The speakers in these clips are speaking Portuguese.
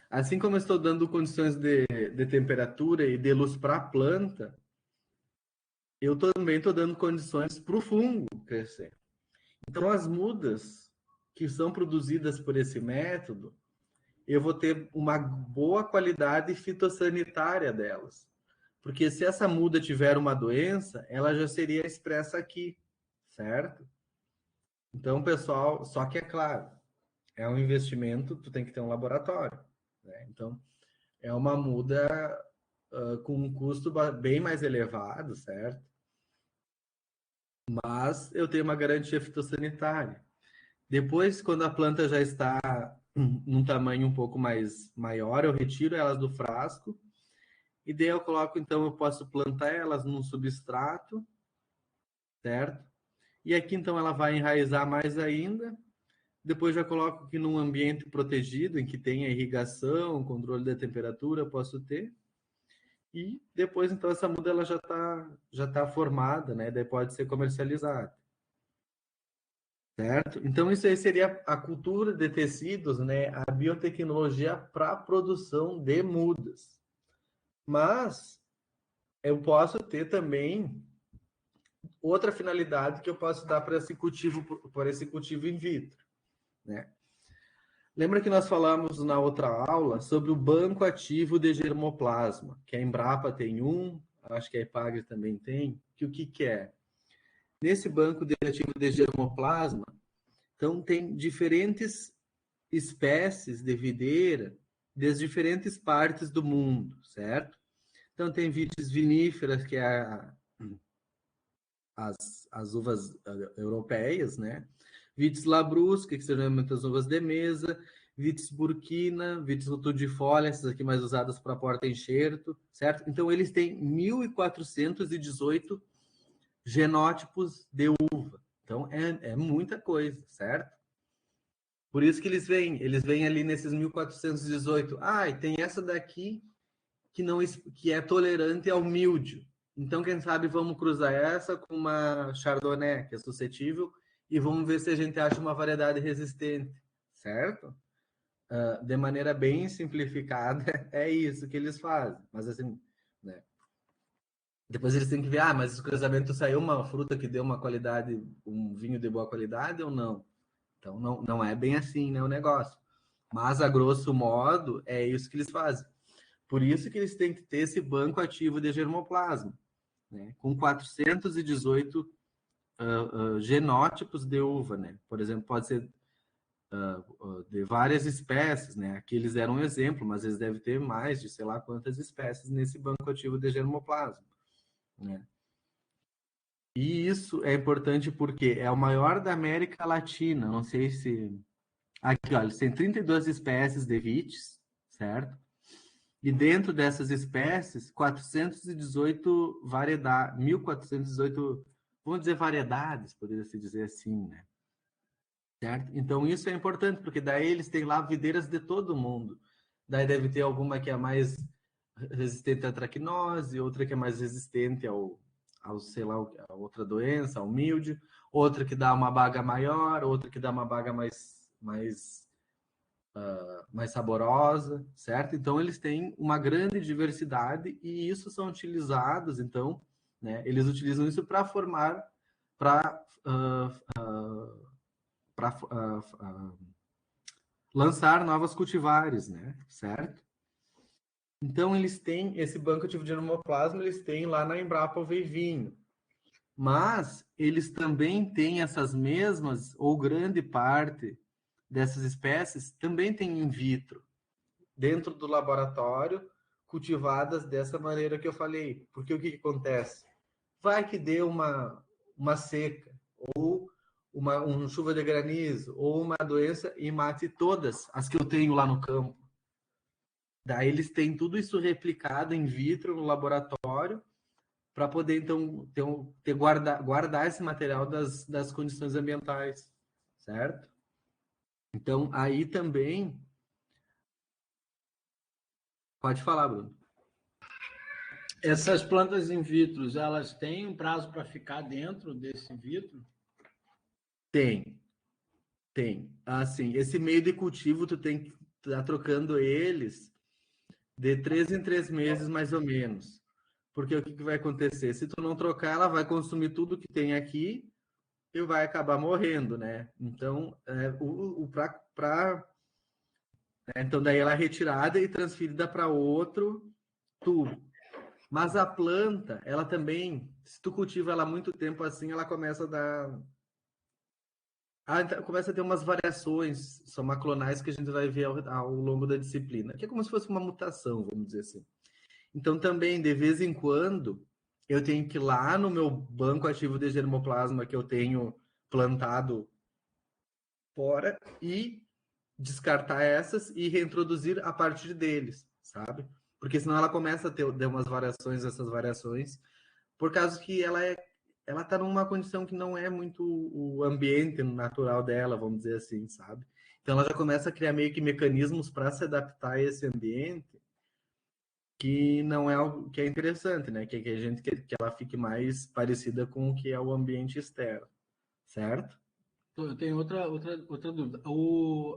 Assim como eu estou dando condições de temperatura e de luz para a planta, eu também estou dando condições para o fungo crescer. Então, as mudas que são produzidas por esse método, eu vou ter uma boa qualidade fitossanitária delas. Porque se essa muda tiver uma doença, ela já seria expressa aqui, certo? Então, pessoal, só que é claro, é um investimento, tu tem que ter um laboratório, né? Então, é uma muda com um custo bem mais elevado, certo? Mas eu tenho uma garantia fitossanitária. Depois, quando a planta já está num tamanho um pouco mais maior, eu retiro elas do frasco e daí eu coloco, então, eu posso plantar elas num substrato, certo? E aqui, então, ela vai enraizar mais ainda. Depois já coloco aqui num ambiente protegido, em que tenha irrigação, controle da temperatura, eu posso ter. E depois, então, essa muda ela já tá formada, né? Daí pode ser comercializada. Certo? Então, isso aí seria a cultura de tecidos, né? A biotecnologia para a produção de mudas. Mas eu posso ter também outra finalidade que eu posso dar para esse cultivo in vitro, né? Lembra que nós falamos na outra aula sobre o banco ativo de germoplasma, que a Embrapa tem um, acho que a Epagre também tem, que o que é? Nesse banco ativo de germoplasma, então tem diferentes espécies de videira das diferentes partes do mundo, certo? Então tem vites viníferas, que é as uvas europeias, né? Vites labrusca, que são geralmente as uvas de mesa, vites burkina, vites rutudifolia, essas aqui mais usadas para porta-enxerto, certo? Então eles têm 1.418 genótipos de uva. Então é muita coisa, certo? Por isso que eles vêm ali nesses 1.418. Ah, e tem essa daqui que é tolerante ao míldio. Então, quem sabe vamos cruzar essa com uma Chardonnay, que é suscetível, e vamos ver se a gente acha uma variedade resistente, certo? De maneira bem simplificada, é isso que eles fazem. Mas assim, né? Depois eles têm que ver, mas esse cruzamento saiu uma fruta que deu uma qualidade, um vinho de boa qualidade ou não? Então, não é bem assim, né, o negócio. Mas, a grosso modo, é isso que eles fazem. Por isso que eles têm que ter esse banco ativo de germoplasma, né, com 418 genótipos de uva, né? Por exemplo, pode ser de várias espécies, né? Aqui eles deram um exemplo, mas eles devem ter mais de sei lá quantas espécies nesse banco ativo de germoplasma, né? E isso é importante porque é o maior da América Latina. Não sei se... Aqui, olha, tem 32 espécies de vites, certo? E dentro dessas espécies, 418 variedades, 1.418, vamos dizer, variedades, poderia se dizer assim, né? Certo? Então, isso é importante, porque daí eles têm lá videiras de todo mundo. Daí deve ter alguma que é mais resistente à traquinose, outra que é mais resistente ao sei lá, a outra doença, ao míldio, outra que dá uma baga maior, outra que dá uma baga mais saborosa, certo? Então, eles têm uma grande diversidade e isso são utilizados, então, né, eles utilizam isso para formar, para lançar novas cultivares, né, certo? Então, eles têm esse banco ativo de germoplasma, eles têm lá na Embrapa o Veivinho, mas eles também têm essas mesmas, ou grande parte dessas espécies, também tem in vitro, dentro do laboratório, cultivadas dessa maneira que eu falei. Porque o que acontece? Vai que dê uma seca, ou uma chuva de granizo, ou uma doença e mate todas as que eu tenho lá no campo. Daí eles têm tudo isso replicado in vitro no laboratório para poder, então, guardar esse material das condições ambientais, certo? Então, aí também... Pode falar, Bruno. Essas plantas in vitro, elas têm um prazo para ficar dentro desse in vitro? Tem. Assim, esse meio de cultivo tu tem tá trocando eles de 3 em 3 meses, mais ou menos. Porque o que vai acontecer? Se tu não trocar, ela vai consumir tudo que tem aqui e vai acabar morrendo, né? Então, então daí ela é retirada e transferida para outro tubo. Mas a planta, ela também, se tu cultiva ela há muito tempo assim, ela começa a dar começa a ter umas variações somaclonais que a gente vai ver ao longo da disciplina, que é como se fosse uma mutação, vamos dizer assim. Então, também, de vez em quando, eu tenho que ir lá no meu banco ativo de germoplasma que eu tenho plantado fora e descartar essas e reintroduzir a partir deles, sabe? Porque senão ela começa a ter umas variações, essas variações, por causa que ela está numa condição que não é muito o ambiente natural dela, vamos dizer assim, sabe? Então ela já começa a criar meio que mecanismos para se adaptar a esse ambiente que não é algo que é interessante, né? Que a gente que ela fique mais parecida com o que é o ambiente externo, certo? Eu tenho outra dúvida.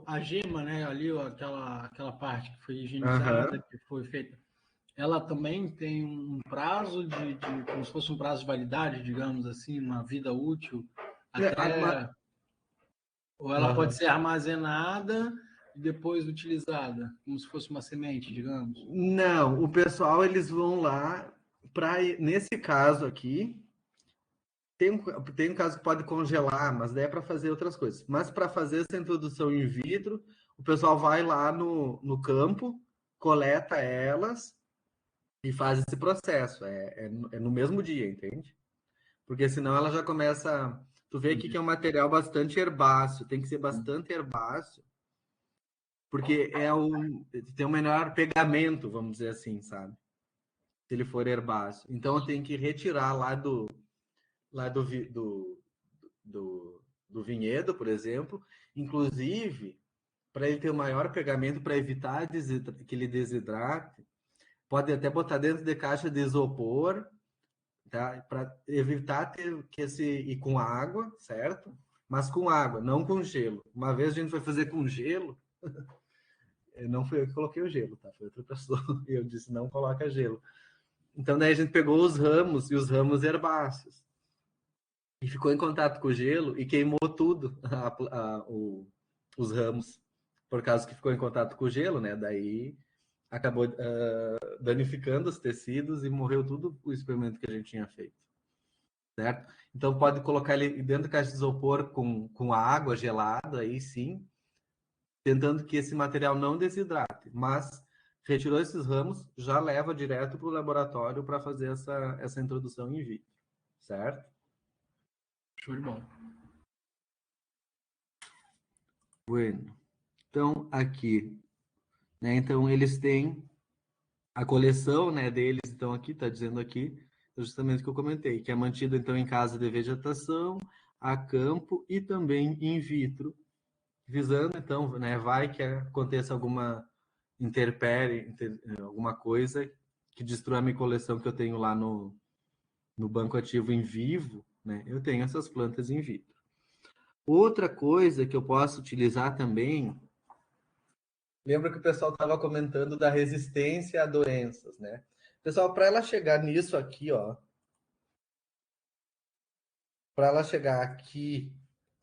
A gema, né, ali, ó, aquela parte que foi higienizada, Aham. que foi feita, ela também tem um prazo como se fosse um prazo de validade, digamos assim, uma vida útil, até, ou ela pode Aham. ser armazenada e depois utilizada, como se fosse uma semente, digamos. Não, o pessoal eles vão lá para nesse caso aqui tem um caso que pode congelar, mas daí é para fazer outras coisas. Mas para fazer essa introdução in vitro, o pessoal vai lá no campo, coleta elas e faz esse processo. É no mesmo dia, entende? Porque senão ela já começa. Tu vê aqui que é um material bastante herbáceo, tem que ser bastante herbáceo, porque tem um menor pegamento, vamos dizer assim, sabe? Se ele for herbáceo. Então eu tenho que retirar lá do vinhedo, por exemplo, inclusive para ele ter o maior pegamento, para evitar que ele desidrate, pode até botar dentro de caixa de isopor, tá? Para evitar que esse ir com água, certo? Mas com água, não com gelo. Uma vez a gente foi fazer com gelo, não fui eu que coloquei o gelo, tá? Foi outra pessoa. E eu disse, não coloca gelo. Então daí a gente pegou os ramos e os ramos herbáceos e ficou em contato com o gelo e queimou tudo os ramos por causa que ficou em contato com o gelo, né? Daí acabou danificando os tecidos e morreu tudo o experimento que a gente tinha feito, certo? Então pode colocar ele dentro da caixa de isopor com água gelada, aí sim, tentando que esse material não desidrate, mas retirou esses ramos, já leva direto para o laboratório para fazer essa introdução in vitro, certo? Show de bola. Bueno. Então, aqui, né? Então, eles têm a coleção, né, deles, então aqui, está dizendo aqui, justamente o que eu comentei, que é mantido, então, em casa de vegetação, a campo e também in vitro, visando, então, né, vai que aconteça alguma intempérie, alguma coisa que destrua a minha coleção que eu tenho lá no banco ativo em vivo, né, eu tenho essas plantas in vitro. Outra coisa que eu posso utilizar também. Lembra que o pessoal estava comentando da resistência a doenças, né? Pessoal, para ela chegar nisso aqui, ó, para ela chegar aqui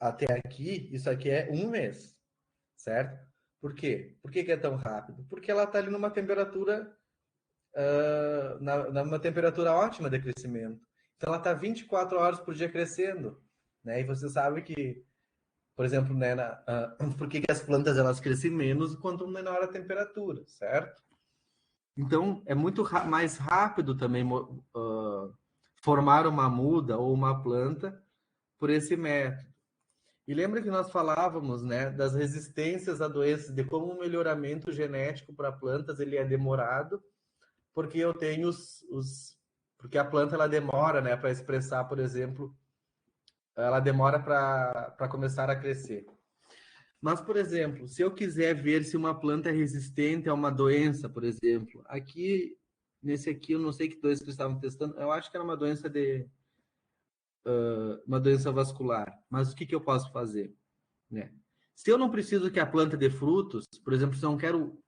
até aqui, isso aqui é 1 mês, certo? Por quê? Por que é tão rápido? Porque ela está ali numa temperatura, numa temperatura ótima de crescimento. Então ela está 24 horas por dia crescendo, né? E você sabe que, por exemplo, né, por que as plantas elas crescem menos quanto menor a temperatura, certo? Então, é muito mais rápido também formar uma muda ou uma planta por esse método. E lembra que nós falávamos, né, das resistências a doenças, de como o melhoramento genético para plantas ele é demorado, porque eu tenho porque a planta ela demora, né, para expressar, por exemplo, ela demora para começar a crescer. Mas, por exemplo, se eu quiser ver se uma planta é resistente a uma doença, por exemplo, aqui, nesse aqui, eu não sei que doença que eles estavam testando, eu acho que era uma doença vascular. Mas o que eu posso fazer? Né? Se eu não preciso que a planta dê frutos, por exemplo, se eu não quero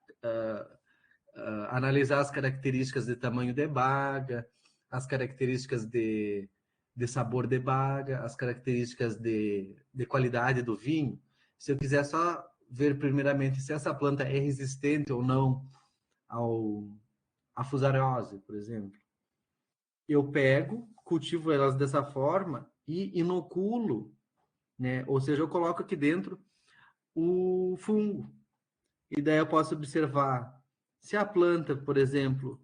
analisar as características de tamanho de baga, as características de sabor de baga, as características de qualidade do vinho, se eu quiser só ver primeiramente se essa planta é resistente ou não à fusariose, por exemplo, eu pego, cultivo elas dessa forma e inoculo, né? Ou seja, eu coloco aqui dentro o fungo. E daí eu posso observar se a planta, por exemplo,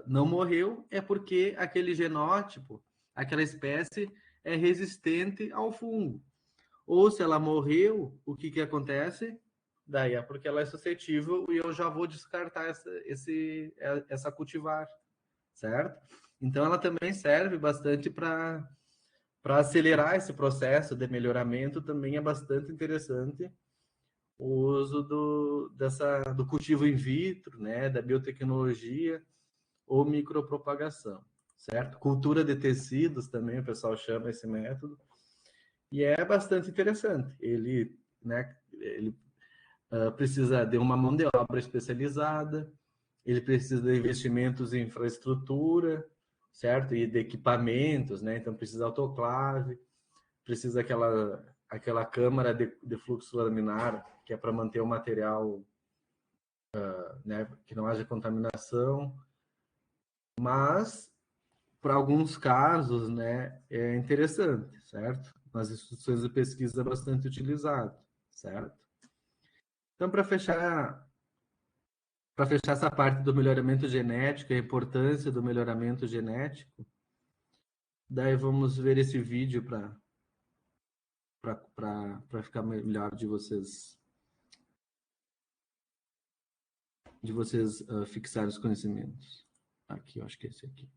não morreu, é porque aquele genótipo, aquela espécie, é resistente ao fungo. Ou se ela morreu, o que acontece? Daí é porque ela é suscetível e eu já vou descartar essa cultivar, certo? Então ela também serve bastante para acelerar esse processo de melhoramento, também é bastante interessante o uso do cultivo in vitro, né, da biotecnologia ou micropropagação, certo? Cultura de tecidos também, o pessoal chama esse método, e é bastante interessante. Ele precisa de uma mão de obra especializada, ele precisa de investimentos em infraestrutura, certo? E de equipamentos, né? Então precisa de autoclave, precisa aquela câmara de fluxo laminar, que é para manter o material, né, que não haja contaminação. Mas, para alguns casos, né, é interessante, certo? Nas instituições de pesquisa é bastante utilizado, certo? Então, para fechar essa parte do melhoramento genético, a importância do melhoramento genético, daí vamos ver esse vídeo para ficar melhor de vocês fixarem os conhecimentos. Aqui, eu acho que é esse aqui.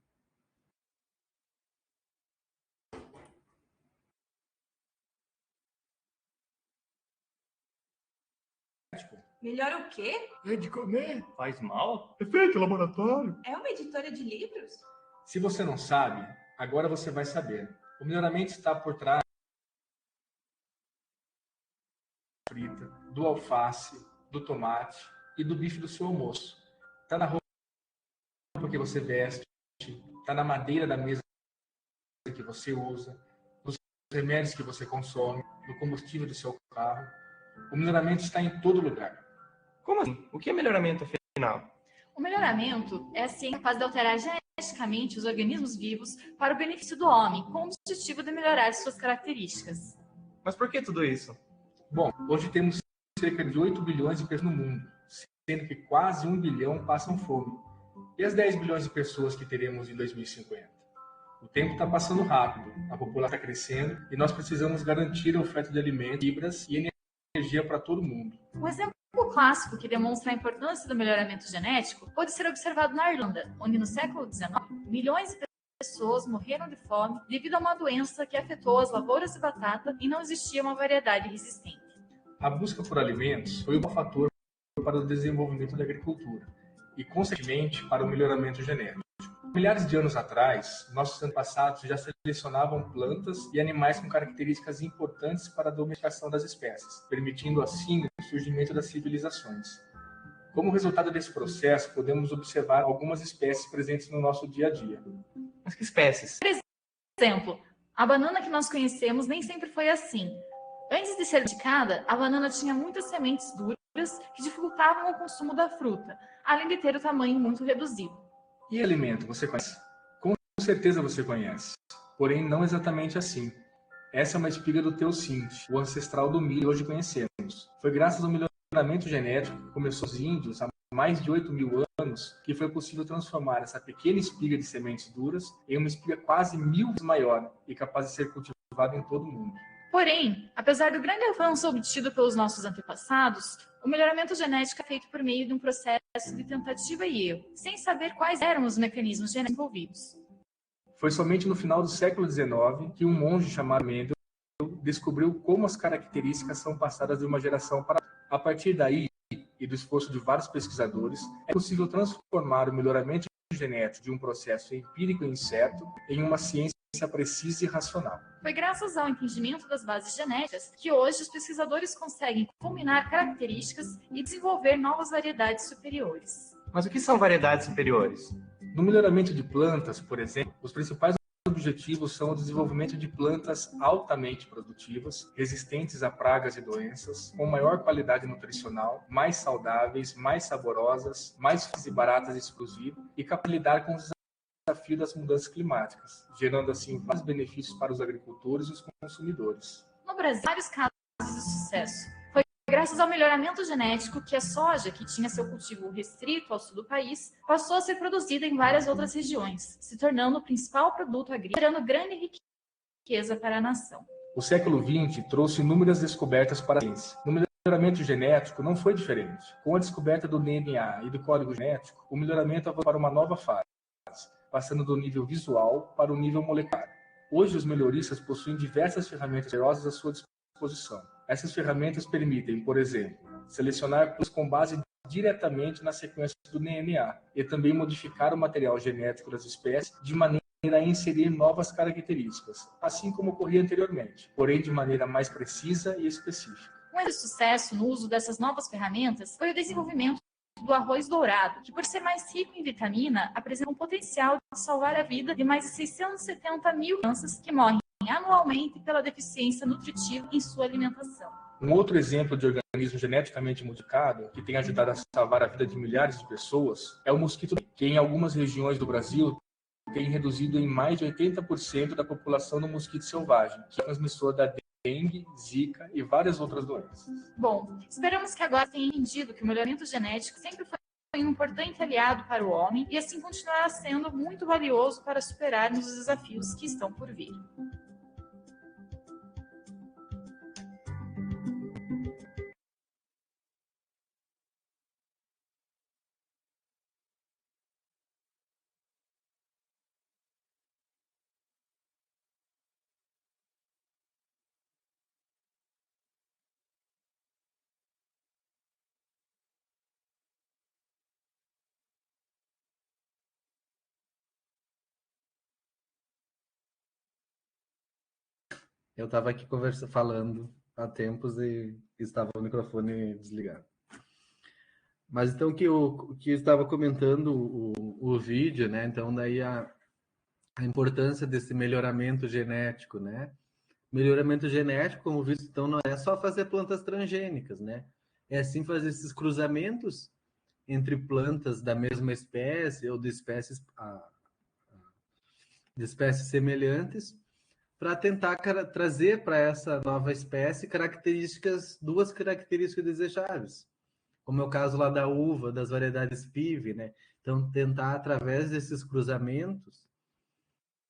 Melhor o quê? É de comer. Faz mal? Efeito laboratório. É uma editora de livros? Se você não sabe, agora você vai saber. O melhoramento está por trás da frita, do alface, do tomate e do bife do seu almoço. Está na roupa que você veste, está na madeira da mesa que você usa, nos remédios que você consome, no combustível do seu carro. O melhoramento está em todo lugar. Como assim? O que é melhoramento, afinal? O melhoramento é a ciência capaz de alterar geneticamente os organismos vivos para o benefício do homem, com o objetivo de melhorar suas características. Mas por que tudo isso? Bom, hoje temos cerca de 8 bilhões de pessoas no mundo, sendo que quase 1 bilhão passam fome. E as 10 bilhões de pessoas que teremos em 2050? O tempo está passando rápido, a população está crescendo e nós precisamos garantir a oferta de alimentos, fibras e energia para todo mundo. Um exemplo clássico que demonstra a importância do melhoramento genético pode ser observado na Irlanda, onde no século XIX, milhões de pessoas morreram de fome devido a uma doença que afetou as lavouras de batata e não existia uma variedade resistente. A busca por alimentos foi um fator para o desenvolvimento da agricultura e, consequentemente, para o melhoramento genético. Milhares de anos atrás, nossos antepassados já selecionavam plantas e animais com características importantes para a domesticação das espécies, permitindo assim o surgimento das civilizações. Como resultado desse processo, podemos observar algumas espécies presentes no nosso dia a dia. Mas que espécies? Por exemplo, a banana que nós conhecemos nem sempre foi assim. Antes de ser domesticada, a banana tinha muitas sementes duras que dificultavam o consumo da fruta, além de ter o tamanho muito reduzido. E alimento, você conhece? Com certeza você conhece, porém não exatamente assim. Essa é uma espiga do teucinte, o ancestral do milho que hoje conhecemos. Foi graças ao melhoramento genético que começou os índios há mais de 8 mil anos que foi possível transformar essa pequena espiga de sementes duras em uma espiga quase 1000 vezes maior e capaz de ser cultivada em todo o mundo. Porém, apesar do grande avanço obtido pelos nossos antepassados, o melhoramento genético é feito por meio de um processo de tentativa e erro, sem saber quais eram os mecanismos genéticos envolvidos. Foi somente no final do século XIX que um monge chamado Mendel descobriu como as características são passadas de uma geração para outra. A partir daí, e do esforço de vários pesquisadores, é possível transformar o melhoramento genético de um processo empírico e incerto em uma ciência precisa e racional. Foi graças ao entendimento das bases genéticas que hoje os pesquisadores conseguem combinar características e desenvolver novas variedades superiores. Mas o que são variedades superiores? No melhoramento de plantas, por exemplo, os principais objetivos são o desenvolvimento de plantas altamente produtivas, resistentes a pragas e doenças, com maior qualidade nutricional, mais saudáveis, mais saborosas, mais fáceis e baratas de se produzir e capaz de lidar com os desafios das mudanças climáticas, gerando assim vários benefícios para os agricultores e os consumidores. No Brasil, vários casos de sucesso. Foi graças ao melhoramento genético que a soja, que tinha seu cultivo restrito ao sul do país, passou a ser produzida em várias outras regiões, se tornando o principal produto agrícola, gerando grande riqueza para a nação. O século XX trouxe inúmeras descobertas para a ciência. No melhoramento genético não foi diferente. Com a descoberta do DNA e do código genético, o melhoramento avançou para uma nova fase, passando do nível visual para o nível molecular. Hoje, os melhoristas possuem diversas ferramentas poderosas à sua disposição. Essas ferramentas permitem, por exemplo, selecionar plantas com base diretamente na sequência do DNA e também modificar o material genético das espécies de maneira a inserir novas características, assim como ocorria anteriormente, porém de maneira mais precisa e específica. Um exemplo de sucesso no uso dessas novas ferramentas foi o desenvolvimento do arroz dourado, que por ser mais rico em vitamina, apresenta um potencial de salvar a vida de mais de 670 mil crianças que morrem anualmente pela deficiência nutritiva em sua alimentação. Um outro exemplo de organismo geneticamente modificado que tem ajudado a salvar a vida de milhares de pessoas é o mosquito, que em algumas regiões do Brasil tem reduzido em mais de 80% da população do mosquito selvagem, que é transmissor da dengue, zika e várias outras doenças. Bom, esperamos que agora tenha entendido que o melhoramento genético sempre foi um importante aliado para o homem e assim continuará sendo muito valioso para superarmos os desafios que estão por vir. Eu estava aqui falando há tempos e estava o microfone desligado. Mas então que eu estava comentando o vídeo, né? Então daí a importância desse melhoramento genético, né? Melhoramento genético, como visto, então não é só fazer plantas transgênicas, né? É sim fazer esses cruzamentos entre plantas da mesma espécie ou de espécies semelhantes, para tentar trazer para essa nova espécie duas características desejáveis, como é o caso lá da uva, das variedades PIV, né? Então, tentar, através desses cruzamentos,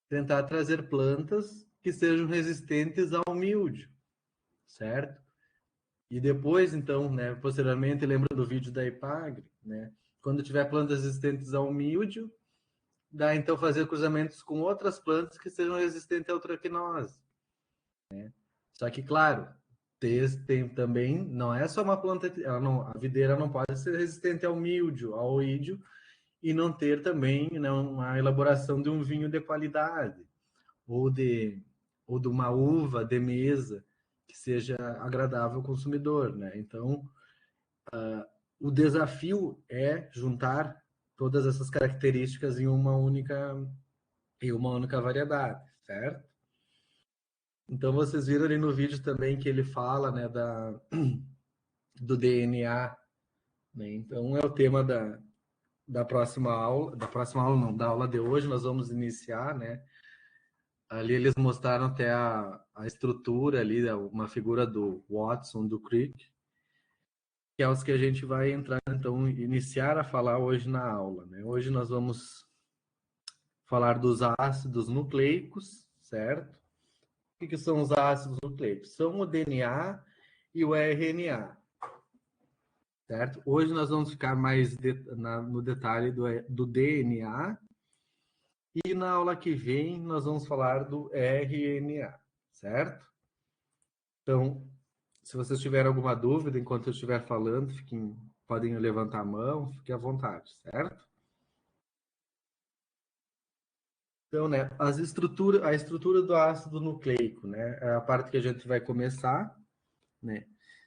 tentar trazer plantas que sejam resistentes ao míldio, certo? E depois, então, né, posteriormente, lembra do vídeo da Ipagre, né? Quando tiver plantas resistentes ao míldio, dá então fazer cruzamentos com outras plantas que sejam resistentes à antracnose, né? Só que, claro, tem também, não é só uma planta, a videira não pode ser resistente ao míldio, ao oídio, e não ter também, né, uma elaboração de um vinho de qualidade, ou de uma uva de mesa que seja agradável ao consumidor, né? Então, o desafio é juntar todas essas características em uma única variedade, certo? Então, vocês viram ali no vídeo também que ele fala, né, do DNA, né? Então, é o tema da próxima aula, da aula de hoje, nós vamos iniciar, né? Ali eles mostraram até a estrutura ali, uma figura do Watson, do Crick, que é os que a gente vai entrar, então, iniciar a falar hoje na aula, né? Hoje nós vamos falar dos ácidos nucleicos, certo? O que são os ácidos nucleicos? São o DNA e o RNA, certo? Hoje nós vamos ficar mais no detalhe do DNA, e na aula que vem nós vamos falar do RNA, certo? Então, se vocês tiverem alguma dúvida enquanto eu estiver falando, podem levantar a mão, fiquem à vontade, certo? Então, né, a estrutura do ácido nucleico, né, é a parte que a gente vai começar, né?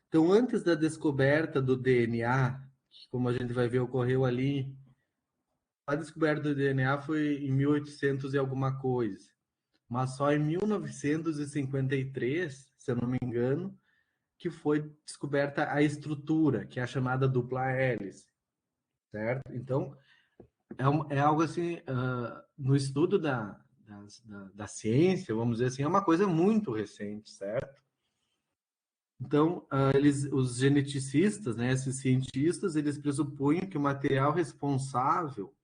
Então, antes da descoberta do DNA, que, como a gente vai ver, ocorreu ali, a descoberta do DNA foi em 1800 e alguma coisa, mas só em 1953, se eu não me engano, que foi descoberta a estrutura, que é a chamada dupla hélice, certo? Então, é algo assim, no estudo da ciência, vamos dizer assim, é uma coisa muito recente, certo? Então, os geneticistas, né, esses cientistas, eles pressupõem que o material responsável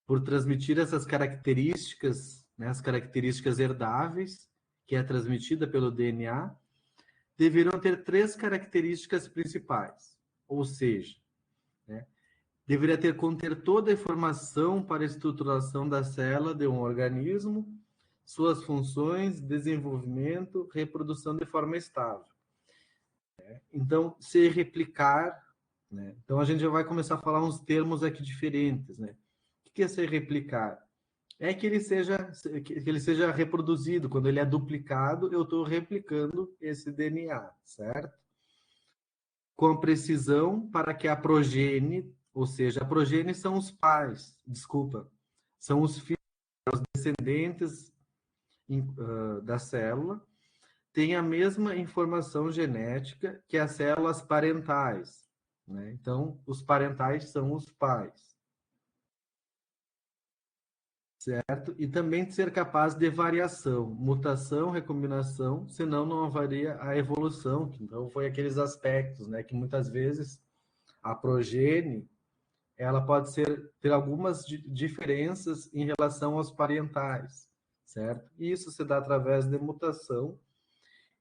por transmitir essas características, né, as características herdáveis, que é transmitida pelo DNA, deveriam ter 3 características principais, ou seja, né, deveria conter toda a informação para a estruturação da célula de um organismo, suas funções, desenvolvimento, reprodução de forma estável. Então, se replicar, né? Então a gente já vai começar a falar uns termos aqui diferentes, né? O que é se replicar? É que ele seja reproduzido. Quando ele é duplicado, eu estou replicando esse DNA, certo? Com precisão para que a progenie, ou seja, a progenie são os pais, são os filhos, os descendentes da célula, tem a mesma informação genética que as células parentais, né? Então, os parentais são os pais, certo? E também de ser capaz de variação, mutação, recombinação, senão não haveria a evolução. Então, foi aqueles aspectos, né, que muitas vezes a progenie, ela pode ter algumas diferenças em relação aos parentais, certo? E isso se dá através de mutação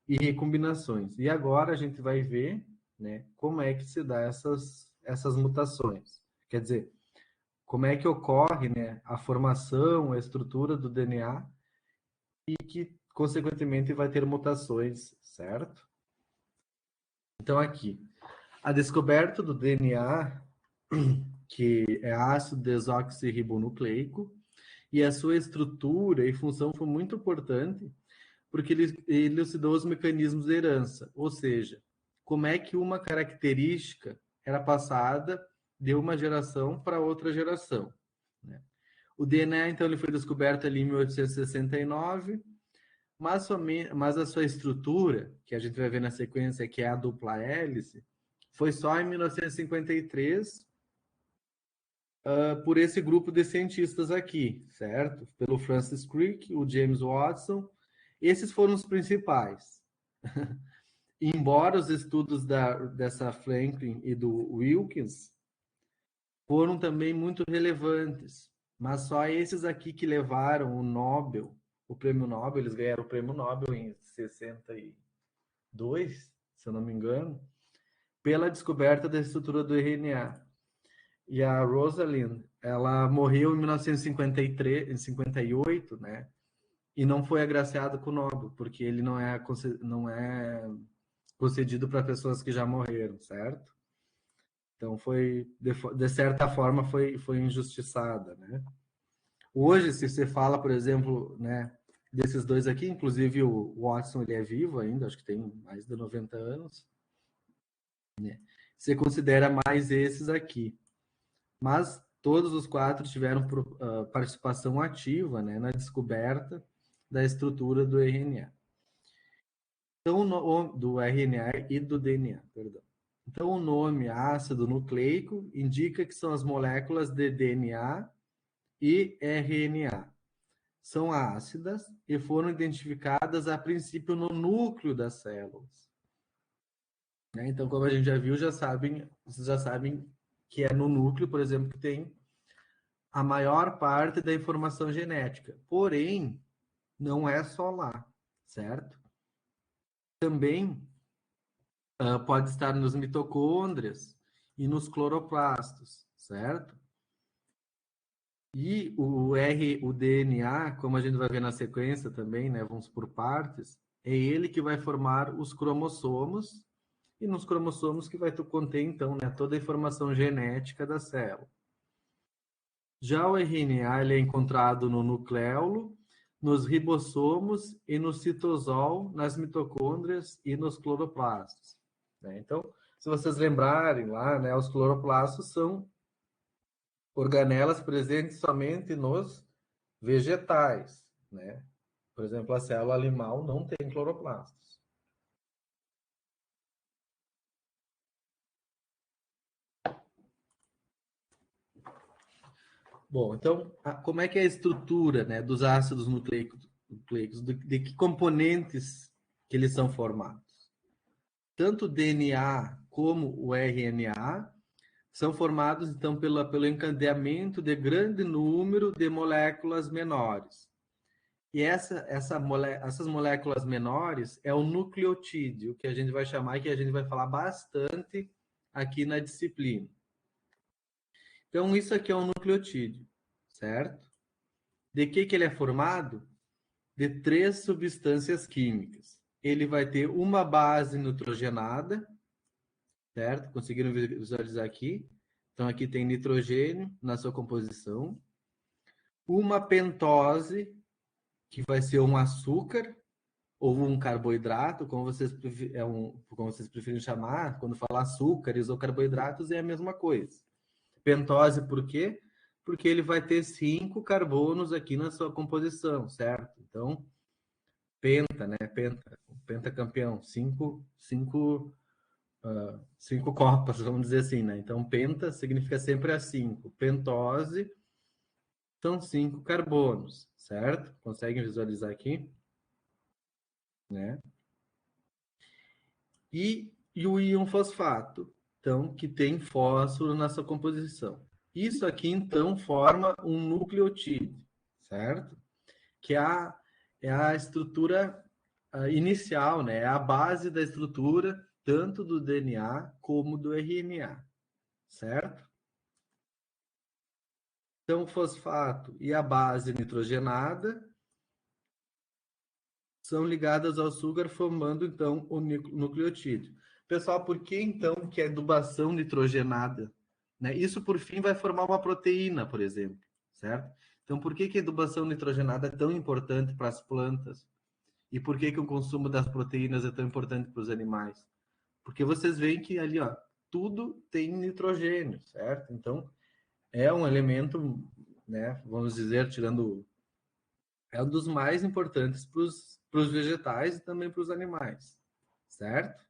e recombinações. E agora a gente vai ver, né, como é que se dá essas mutações. Quer dizer, como é que ocorre, né, a formação, a estrutura do DNA e que, consequentemente, vai ter mutações, certo? Então, aqui, a descoberta do DNA, que é ácido desoxirribonucleico, e a sua estrutura e função foi muito importante, porque ele elucidou os mecanismos de herança, ou seja, como é que uma característica era passada de uma geração para outra geração, né? O DNA, então, ele foi descoberto ali em 1869, mas a sua estrutura, que a gente vai ver na sequência, que é a dupla hélice, foi só em 1953, por esse grupo de cientistas aqui, certo? Pelo Francis Crick, o James Watson. Esses foram os principais. Embora os estudos dessa Franklin e do Wilkins foram também muito relevantes, mas só esses aqui que levaram o Nobel, o prêmio Nobel, eles ganharam o prêmio Nobel em 62, se eu não me engano, pela descoberta da estrutura do RNA. E a Rosalind, ela morreu em 1958, né? E não foi agraciado com o Nobel, porque ele não é concedido para pessoas que já morreram, certo? Então, de certa forma, foi injustiçada, né? Hoje, se você fala, por exemplo, né, desses dois aqui, inclusive o Watson, ele é vivo ainda, acho que tem mais de 90 anos, né? Você considera mais esses aqui. Mas todos os 4 tiveram participação ativa, né, na descoberta da estrutura do RNA. Então, do RNA e do DNA, perdão. Então, o nome ácido nucleico indica que são as moléculas de DNA e RNA. São ácidas e foram identificadas a princípio no núcleo das células. Né? Então, como a gente já viu, vocês já sabem que é no núcleo, por exemplo, que tem a maior parte da informação genética. Porém, não é só lá, certo? Também pode estar nos mitocôndrias e nos cloroplastos, certo? E o DNA, como a gente vai ver na sequência também, né, vamos por partes, é ele que vai formar os cromossomos, e nos cromossomos que vai conter, então, né, toda a informação genética da célula. Já o RNA ele é encontrado no nucleolo, nos ribossomos e no citosol, nas mitocôndrias e nos cloroplastos. Né? Então, se vocês lembrarem lá, né, os cloroplastos são organelas presentes somente nos vegetais. Né? Por exemplo, a célula animal não tem cloroplastos. Bom, então, como é que é a estrutura, né, dos ácidos nucleicos? De que componentes que eles são formados? Tanto o DNA como o RNA são formados, então, pelo encadeamento de grande número de moléculas menores. E essas moléculas menores é o nucleotídeo, que a gente vai chamar, que a gente vai falar bastante aqui na disciplina. Então, isso aqui é um nucleotídeo, certo? De que ele é formado? De 3 substâncias químicas. Ele vai ter uma base nitrogenada, certo? Conseguiram visualizar aqui? Então, aqui tem nitrogênio na sua composição. Uma pentose, que vai ser um açúcar, ou um carboidrato, como vocês preferem chamar. Quando falar açúcares ou carboidratos, é a mesma coisa. Pentose por quê? Porque ele vai ter 5 carbonos aqui na sua composição, certo? Então, penta, né? Pentacampeão, 5 copas, vamos dizer assim, né? Então, penta significa sempre a 5. Pentose são 5 carbonos, certo? Conseguem visualizar aqui? Né? E o íon fosfato, então, que tem fósforo na sua composição. Isso aqui, então, forma um nucleotídeo, certo? Que é a estrutura inicial, né? É a base da estrutura, tanto do DNA como do RNA, certo? Então, o fosfato e a base nitrogenada são ligadas ao açúcar, formando, então, o nucleotídeo. Pessoal, por que, então, que a adubação nitrogenada? Né? Isso, por fim, vai formar uma proteína, por exemplo, certo? Então, por que a adubação nitrogenada é tão importante para as plantas? E por que o consumo das proteínas é tão importante para os animais? Porque vocês veem que ali, ó, tudo tem nitrogênio, certo? Então, é um elemento, né, vamos dizer, é um dos mais importantes para os vegetais e também para os animais, certo?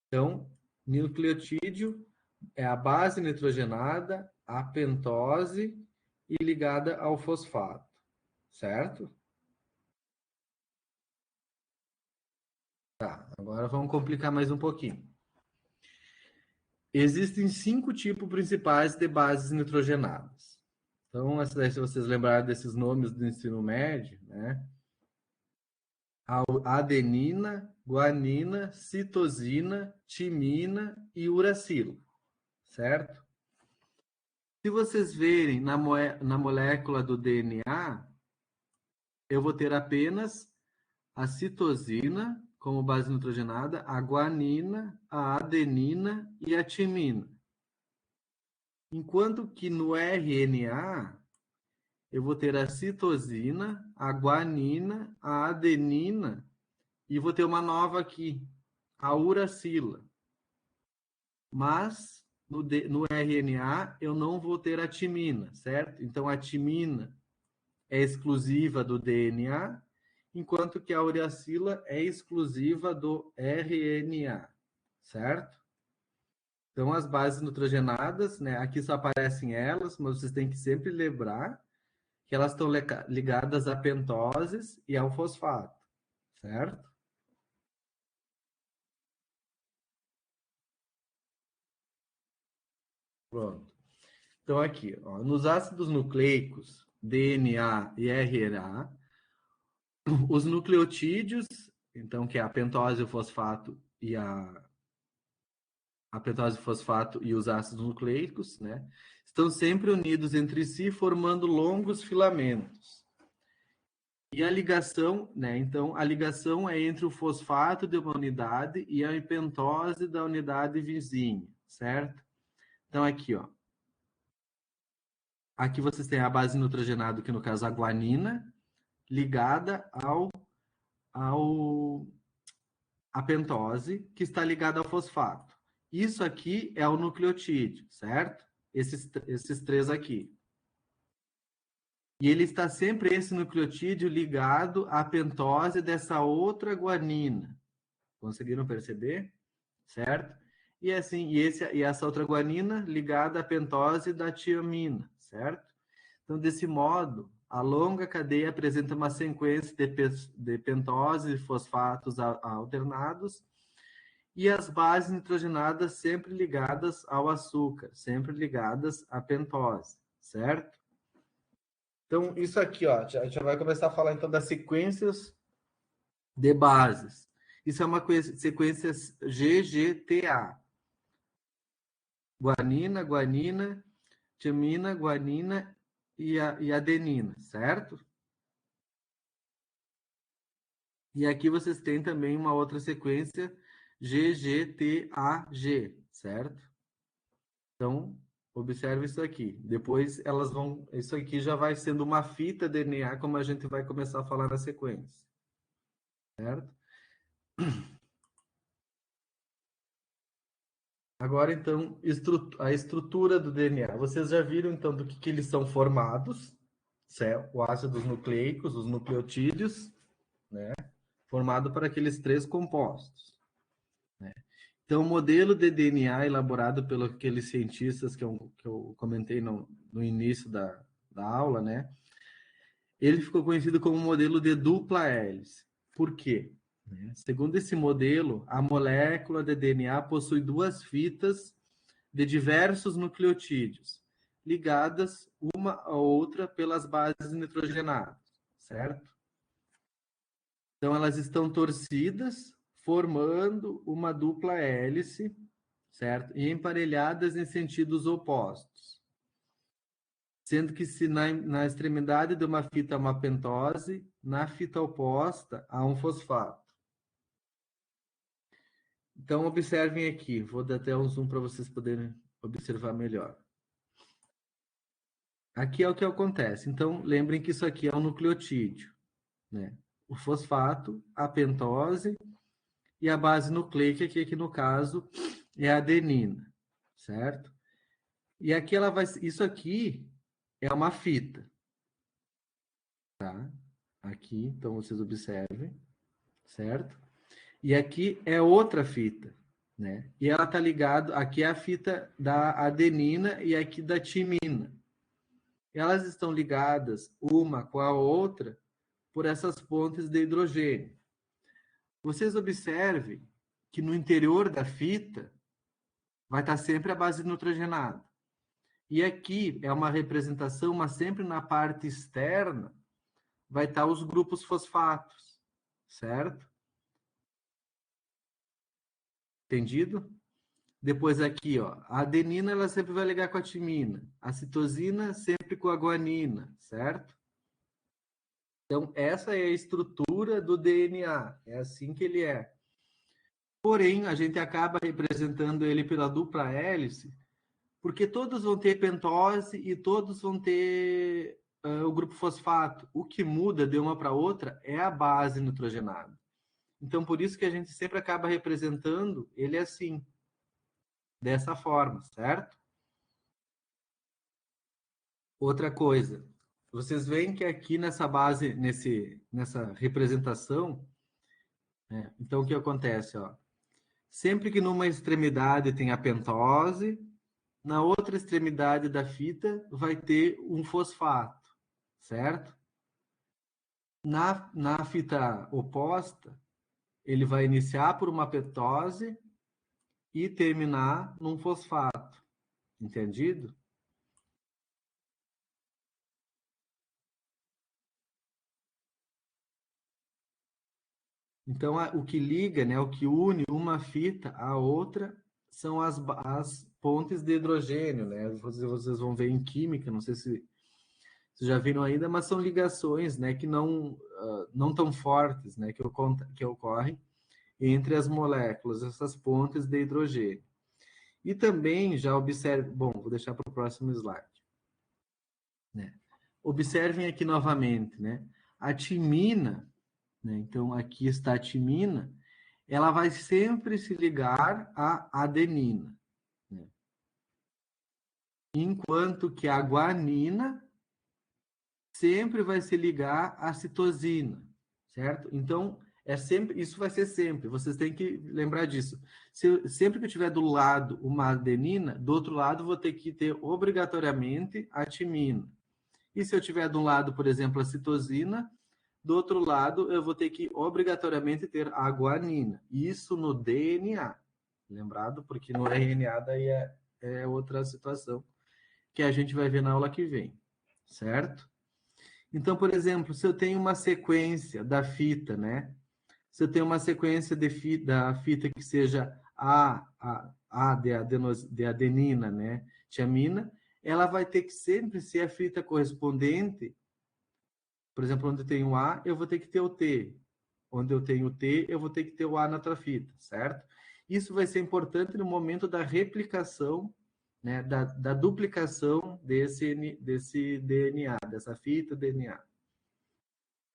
Então, nucleotídeo é a base nitrogenada, a pentose e ligada ao fosfato, certo? Tá, agora vamos complicar mais um pouquinho. Existem 5 tipos principais de bases nitrogenadas. Então, se vocês lembrarem desses nomes do ensino médio, né? A adenina, guanina, citosina, timina e uracilo, certo? Se vocês verem na molécula do DNA, eu vou ter apenas a citosina como base nitrogenada, a guanina, a adenina e a timina. Enquanto que no RNA, eu vou ter a citosina, a guanina, a adenina e vou ter uma nova aqui, a uracila. Mas no RNA eu não vou ter a timina, certo? Então a timina é exclusiva do DNA, enquanto que a uracila é exclusiva do RNA, certo? Então as bases nitrogenadas, né? Aqui só aparecem elas, mas vocês têm que sempre lembrar que elas estão ligadas a pentoses e ao fosfato, certo? Pronto. Então, aqui, ó, nos ácidos nucleicos, DNA e RNA, os nucleotídeos, então, que é a pentose, o fosfato e a pentose, o fosfato e os ácidos nucleicos, né, estão sempre unidos entre si, formando longos filamentos. E a ligação, né, então, a ligação é entre o fosfato de uma unidade e a pentose da unidade vizinha, certo? Então, aqui, ó. Aqui vocês têm a base nitrogenada, que no caso a guanina, ligada a pentose, que está ligada ao fosfato. Isso aqui é o nucleotídeo, certo? Esses três aqui. E ele está sempre, esse nucleotídeo, ligado à pentose dessa outra guanina. Conseguiram perceber? Certo? E assim, e essa outra guanina ligada à pentose da tiamina, certo? Então, desse modo, a longa cadeia apresenta uma sequência de pentose e fosfatos alternados, e as bases nitrogenadas sempre ligadas ao açúcar, sempre ligadas à pentose, certo? Então, isso aqui, ó, a gente já vai começar a falar, então, das sequências de bases. Isso é uma sequência GGTA. Guanina, guanina, timina, guanina e adenina, certo? E aqui vocês têm também uma outra sequência GGTAG, certo? Então, observe isso aqui. Depois elas vão... Isso aqui já vai sendo uma fita DNA, como a gente vai começar a falar na sequência. Certo? Agora, então, a estrutura do DNA. Vocês já viram, então, do que eles são formados. Certo? O ácidos nucleicos, os nucleotídeos, né? Formado por aqueles três compostos. Né? Então, o modelo de DNA elaborado pelos aqueles cientistas que eu comentei no início da aula, né? Ele ficou conhecido como modelo de dupla hélice. Por quê? Segundo esse modelo, a molécula de DNA possui duas fitas de diversos nucleotídeos, ligadas uma a outra pelas bases nitrogenadas, certo? Então, elas estão torcidas, formando uma dupla hélice, certo? E emparelhadas em sentidos opostos. Sendo que se na extremidade de uma fita há uma pentose, na fita oposta há um fosfato. Então, observem aqui. Vou dar até um zoom para vocês poderem observar melhor. Aqui é o que acontece. Então, lembrem que isso aqui é um nucleotídeo, né? O fosfato, a pentose e a base nucleica, que aqui no caso é a adenina, certo? E aqui ela vai... Isso aqui é uma fita, tá? Aqui, então vocês observem, certo? E aqui é outra fita, né? E ela tá ligada, aqui é a fita da adenina e aqui da timina. Elas estão ligadas uma com a outra por essas pontes de hidrogênio. Vocês observem que no interior da fita vai estar sempre a base nitrogenada. E aqui é uma representação, mas sempre na parte externa vai estar os grupos fosfatos, certo? Entendido? Depois aqui, ó, a adenina ela sempre vai ligar com a timina, a citosina sempre com a guanina, certo? Então, essa é a estrutura do DNA, é assim que ele é. Porém, a gente acaba representando ele pela dupla hélice, porque todos vão ter pentose e todos vão ter o grupo fosfato. O que muda de uma para outra é a base nitrogenada. Então, por isso que a gente sempre acaba representando ele assim, dessa forma, certo? Outra coisa, vocês veem que aqui nessa base, nessa representação, né, então o que acontece? Ó? Sempre que numa extremidade tem a pentose, na outra extremidade da fita vai ter um fosfato, certo? Na fita oposta, ele vai iniciar por uma pentose e terminar num fosfato. Entendido? Então, o que liga, né, o que une uma fita à outra são as pontes de hidrogênio, né? Vocês vão ver em química, não sei se vocês já viram ainda, mas são ligações, né, que não tão fortes, né, que ocorrem entre as moléculas, essas pontes de hidrogênio. E também já observe, bom, vou deixar para o próximo slide. né? Observem aqui novamente, né? A timina, né? Então, aqui está a timina, ela vai sempre se ligar à adenina, né? Enquanto que a guanina sempre vai se ligar à citosina, certo? Então, isso vai ser sempre, vocês têm que lembrar disso. Sempre que eu tiver do lado uma adenina, do outro lado vou ter que ter obrigatoriamente a timina. E se eu tiver de um lado, por exemplo, a citosina, do outro lado eu vou ter que obrigatoriamente ter a guanina. Isso no DNA, lembrado? Porque no RNA daí é outra situação que a gente vai ver na aula que vem, certo? Então, por exemplo, se eu tenho uma sequência da fita, né? Se eu tenho uma sequência da fita que seja A de adenina, né? Tiamina, ela vai ter que sempre ser a fita correspondente. Por exemplo, onde eu tenho A, eu vou ter que ter o T. Onde eu tenho o T, eu vou ter que ter o A na outra fita, certo? Isso vai ser importante no momento da replicação, né, da duplicação desse DNA, dessa fita DNA.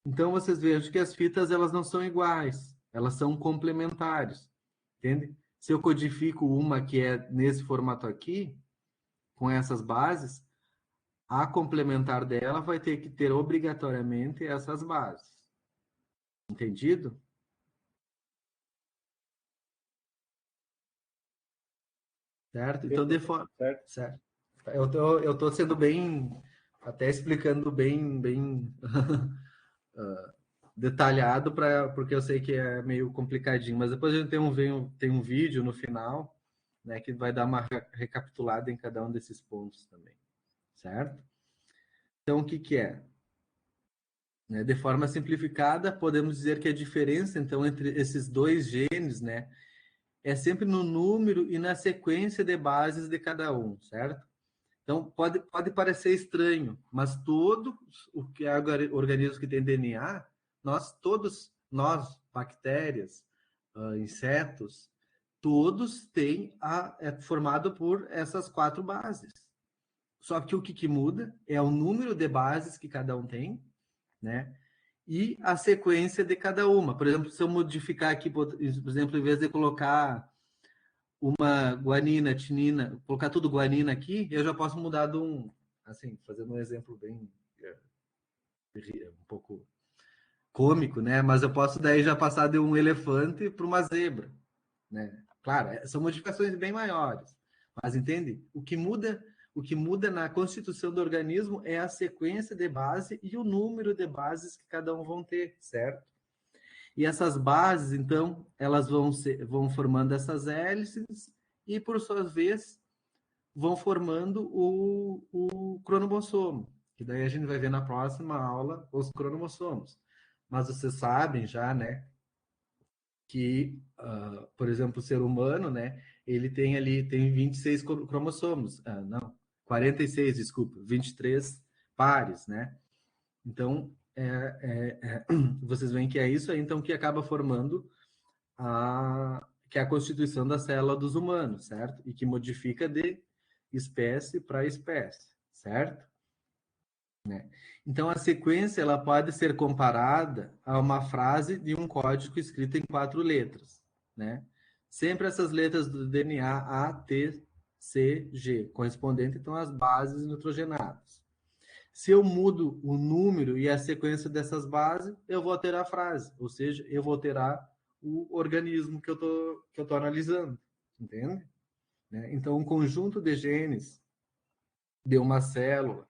Então, vocês vejam que as fitas elas não são iguais, elas são complementares, entende? Se eu codifico uma que é nesse formato aqui, com essas bases, a complementar dela vai ter que ter obrigatoriamente essas bases. Entendido? Certo? Então, certo. Eu estou sendo bem, até explicando bem detalhado, porque eu sei que é meio complicadinho, mas depois a gente tem um vídeo no final, né, que vai dar uma recapitulada em cada um desses pontos também, certo? Então, o que é? De forma simplificada, podemos dizer que a diferença, então, entre esses dois genes, né, é sempre no número e na sequência de bases de cada um, certo? Então, pode parecer estranho, mas todos os organismos que têm DNA, nós, bactérias, insetos, todos é formado por essas 4 bases. Só que o que muda é o número de bases que cada um tem, né? E a sequência de cada uma. Por exemplo, se eu modificar aqui, por exemplo, em vez de colocar uma guanina, tinina, colocar tudo guanina aqui, eu já posso mudar de assim, fazendo um exemplo bem um pouco cômico, né? Mas eu posso daí já passar de um elefante para uma zebra, né? Claro, são modificações bem maiores, mas entende? O que muda na constituição do organismo é a sequência de base e o número de bases que cada um vão ter, certo? E essas bases, então, elas vão formando essas hélices e, por sua vez, vão formando o cronomossomo, que daí a gente vai ver na próxima aula os cromossomos. Mas vocês sabem já, né, que, por exemplo, o ser humano, né, ele tem 26 cromossomos. Não, 46, desculpa, 23 pares, né? Então, vocês veem que é isso aí, então, que acaba formando que é a constituição da célula dos humanos, certo? E que modifica de espécie para espécie, certo? Né? Então, a sequência ela pode ser comparada a uma frase de um código escrito em 4 letras, né? Sempre essas letras do DNA A, T, C, G, correspondente então às bases nitrogenadas. Se eu mudo o número e a sequência dessas bases, eu vou alterar a frase, ou seja, eu vou alterar o organismo que eu tô analisando, entende? Né? Então, um conjunto de genes de uma célula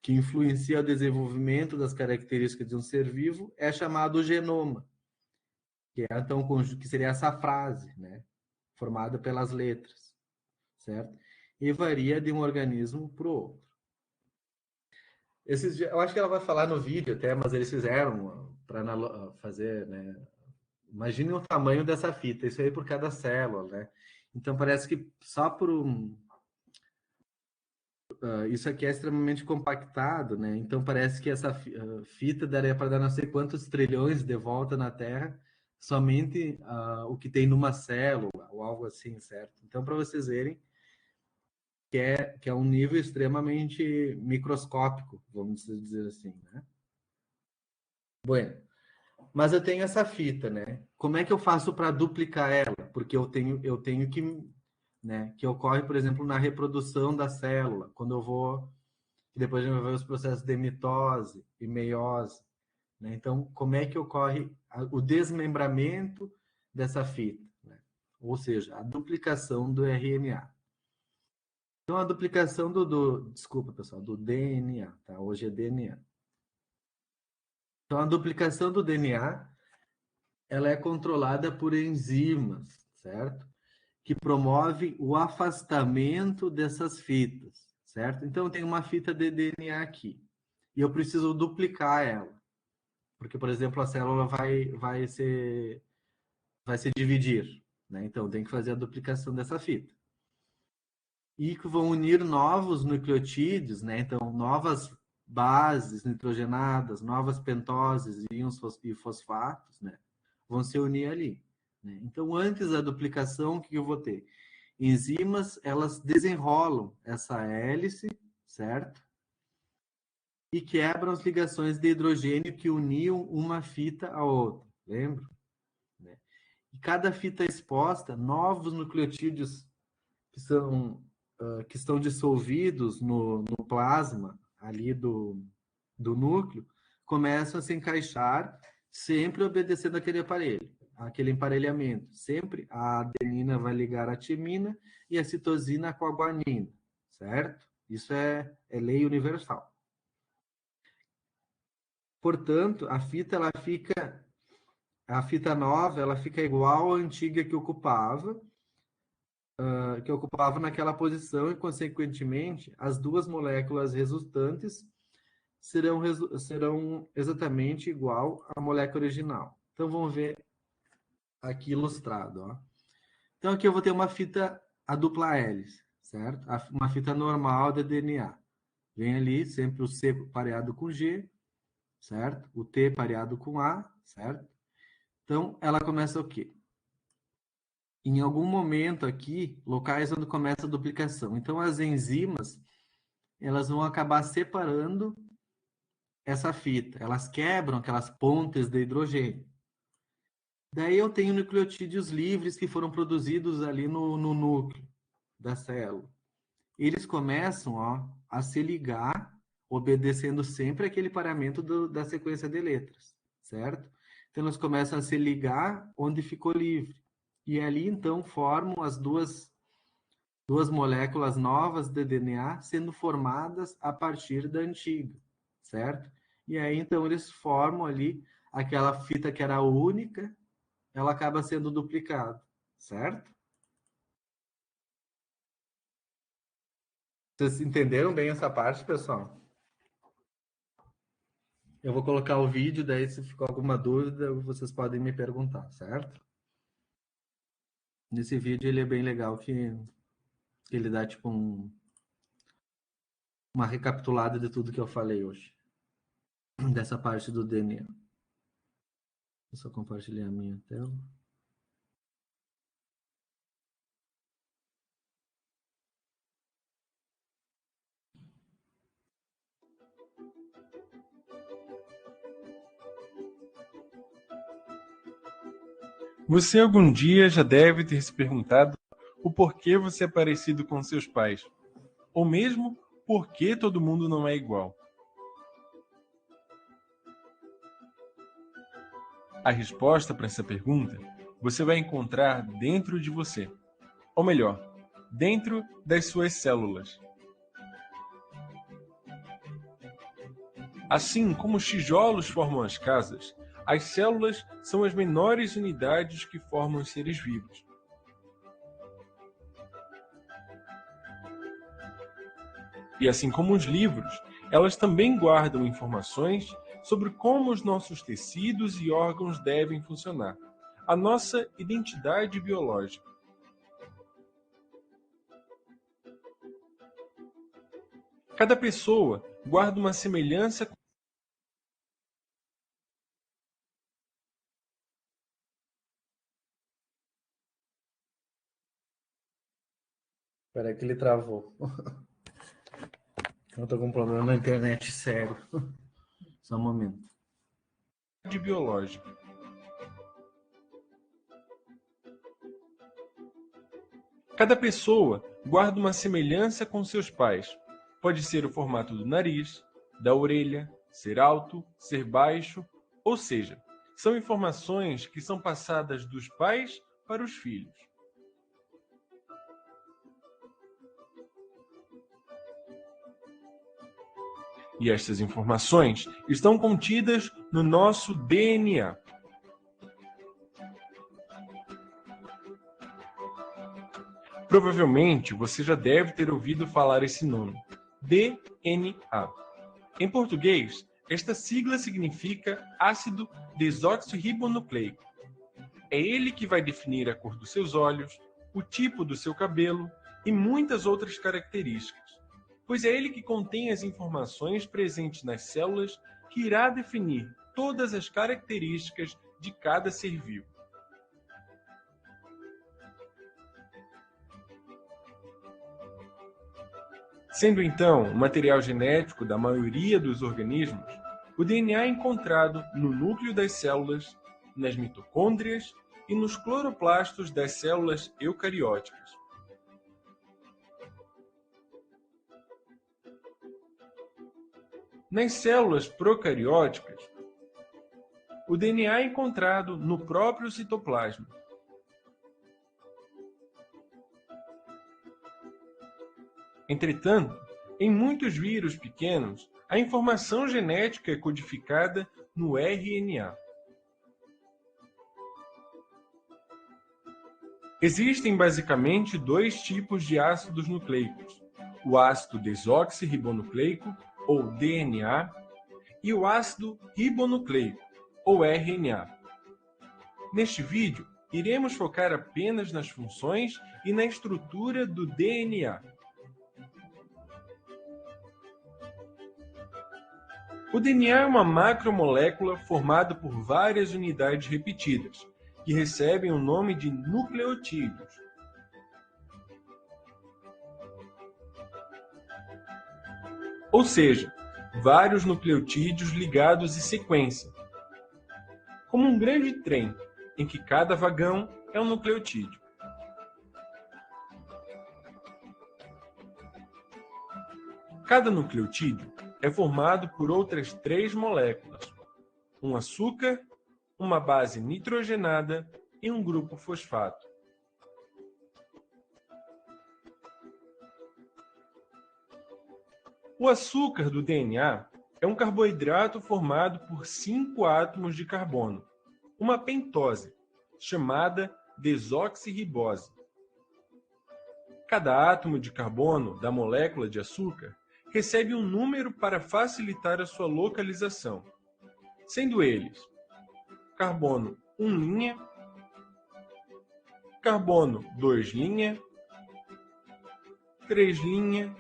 que influencia o desenvolvimento das características de um ser vivo é chamado genoma, que é então que seria essa frase, né, formada pelas letras, certo? E varia de um organismo para o outro. Eu acho que ela vai falar no vídeo até, mas eles fizeram para fazer, né? Imagine o tamanho dessa fita, isso aí por cada célula, né? Então parece que só por isso aqui é extremamente compactado, né? Então parece que essa fita daria para dar não sei quantos trilhões de volta na Terra, somente o que tem numa célula ou algo assim, certo? Então para vocês verem que é um nível extremamente microscópico, vamos dizer assim, né? Bueno, mas eu tenho essa fita, né? Como é que eu faço para duplicar ela? Porque eu tenho que, né? Que ocorre, por exemplo, na reprodução da célula, quando eu vou, depois a gente vai ver os processos de mitose e meiose, né? Então, como é que ocorre o desmembramento dessa fita, né? Ou seja, a duplicação do RNA. Então, a duplicação desculpa, pessoal, do DNA, tá? Hoje é DNA. Então, a duplicação do DNA, ela é controlada por enzimas, certo? Que promove o afastamento dessas fitas, certo? Então, eu tenho uma fita de DNA aqui e eu preciso duplicar ela, porque, por exemplo, a célula vai se dividir, né? Então, tem que fazer a duplicação dessa fita. E que vão unir novos nucleotídeos, né? Então, novas bases nitrogenadas, novas pentoses, íons e fosfatos, né? Vão se unir ali, né? Então, antes da duplicação, o que eu vou ter? Enzimas, elas desenrolam essa hélice, certo? E quebram as ligações de hidrogênio que uniam uma fita à outra, lembra? Né? E cada fita exposta, novos nucleotídeos que estão dissolvidos no plasma ali do núcleo, começam a se encaixar, sempre obedecendo aquele emparelhamento. Sempre a adenina vai ligar a timina e a citosina com a guanina, certo? Isso é lei universal. Portanto, a fita nova, ela fica igual à antiga que ocupava naquela posição e, consequentemente, as duas moléculas resultantes serão exatamente igual à molécula original. Então, vamos ver aqui ilustrado. Ó. Então, aqui eu vou ter uma fita a dupla hélice, certo? Uma fita normal de DNA. Vem ali sempre o C pareado com G, certo? O T pareado com A, certo? Então, ela começa o quê? Em algum momento aqui, locais onde começa a duplicação. Então, as enzimas, elas vão acabar separando essa fita. Elas quebram aquelas pontes de hidrogênio. Daí eu tenho nucleotídeos livres que foram produzidos ali no núcleo da célula. Eles começam a se ligar, obedecendo sempre aquele paramento da sequência de letras, certo? Então, elas começam a se ligar onde ficou livre. E ali, então, formam as duas moléculas novas de DNA sendo formadas a partir da antiga, certo? E aí, então, eles formam ali aquela fita que era única, ela acaba sendo duplicada, certo? Vocês entenderam bem essa parte, pessoal? Eu vou colocar o vídeo, daí se ficou alguma dúvida, vocês podem me perguntar, certo? Nesse vídeo ele é bem legal, que ele dá tipo uma recapitulada de tudo que eu falei hoje, dessa parte do DNA. Vou só compartilhar a minha tela. Você algum dia já deve ter se perguntado o porquê você é parecido com seus pais, ou mesmo por que todo mundo não é igual. A resposta para essa pergunta você vai encontrar dentro de você, ou melhor, dentro das suas células. Assim como os tijolos formam as casas, as células são as menores unidades que formam os seres vivos. E assim como os livros, elas também guardam informações sobre como os nossos tecidos e órgãos devem funcionar, a nossa identidade biológica. Cada pessoa guarda uma semelhança com Peraí que ele travou. Eu tô com um problema na internet sério. Só um momento. Biológica. Cada pessoa guarda uma semelhança com seus pais. Pode ser o formato do nariz, da orelha, ser alto, ser baixo, ou seja, são informações que são passadas dos pais para os filhos. E estas informações estão contidas no nosso DNA. Provavelmente você já deve ter ouvido falar esse nome, DNA. Em português, esta sigla significa ácido desoxirribonucleico. É ele que vai definir a cor dos seus olhos, o tipo do seu cabelo e muitas outras características, pois é ele que contém as informações presentes nas células que irá definir todas as características de cada ser vivo. Sendo então o material genético da maioria dos organismos, o DNA é encontrado no núcleo das células, nas mitocôndrias e nos cloroplastos das células eucarióticas. Nas células procarióticas, o DNA é encontrado no próprio citoplasma. Entretanto, em muitos vírus pequenos, a informação genética é codificada no RNA. Existem basicamente dois tipos de ácidos nucleicos: o ácido desoxirribonucleico, ou DNA, e o ácido ribonucleico, ou RNA. Neste vídeo, iremos focar apenas nas funções e na estrutura do DNA. O DNA é uma macromolécula formada por várias unidades repetidas, que recebem o nome de nucleotídeos. Ou seja, vários nucleotídeos ligados em sequência, como um grande trem, em que cada vagão é um nucleotídeo. Cada nucleotídeo é formado por outras 3 moléculas, um açúcar, uma base nitrogenada e um grupo fosfato. O açúcar do DNA é um carboidrato formado por 5 átomos de carbono, uma pentose, chamada desoxirribose. Cada átomo de carbono da molécula de açúcar recebe um número para facilitar a sua localização, sendo eles carbono 1', carbono 2', 3',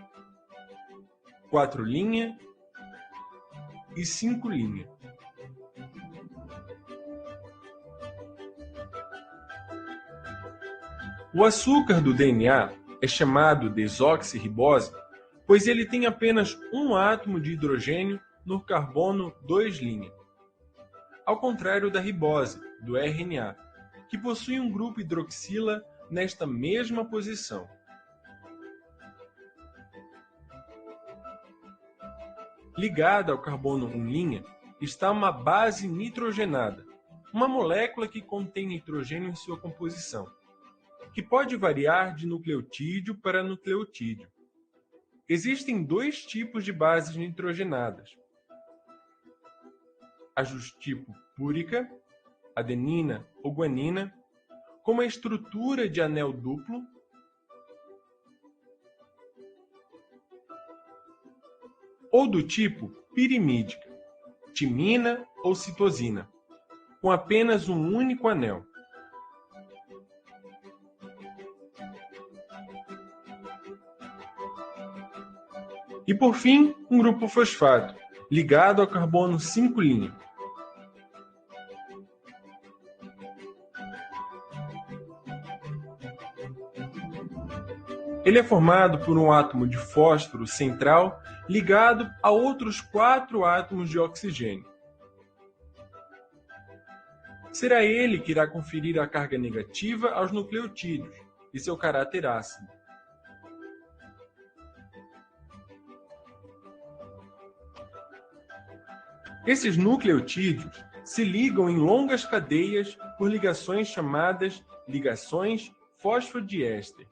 4' e 5'. O açúcar do DNA é chamado desoxirribose pois ele tem apenas um átomo de hidrogênio no carbono 2', ao contrário da ribose, do RNA, que possui um grupo hidroxila nesta mesma posição. Ligada ao carbono 1' está uma base nitrogenada, uma molécula que contém nitrogênio em sua composição, que pode variar de nucleotídeo para nucleotídeo. Existem 2 tipos de bases nitrogenadas: as do tipo púrica, adenina ou guanina, com uma estrutura de anel duplo, ou do tipo pirimídica, timina ou citosina, com apenas um único anel. E por fim, um grupo fosfato, ligado ao carbono 5'. Ele é formado por um átomo de fósforo central ligado a outros 4 átomos de oxigênio. Será ele que irá conferir a carga negativa aos nucleotídeos e seu caráter ácido. Esses nucleotídeos se ligam em longas cadeias por ligações chamadas ligações fosfodiéster.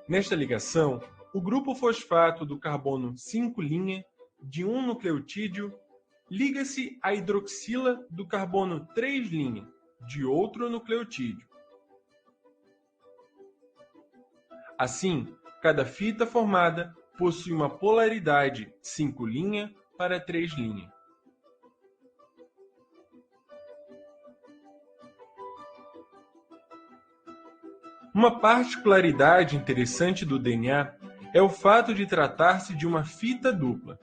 Nesta ligação, o grupo fosfato do carbono 5' de um nucleotídeo liga-se à hidroxila do carbono 3' de outro nucleotídeo. Assim, cada fita formada possui uma polaridade 5' para 3'. Uma particularidade interessante do DNA é o fato de tratar-se de uma fita dupla,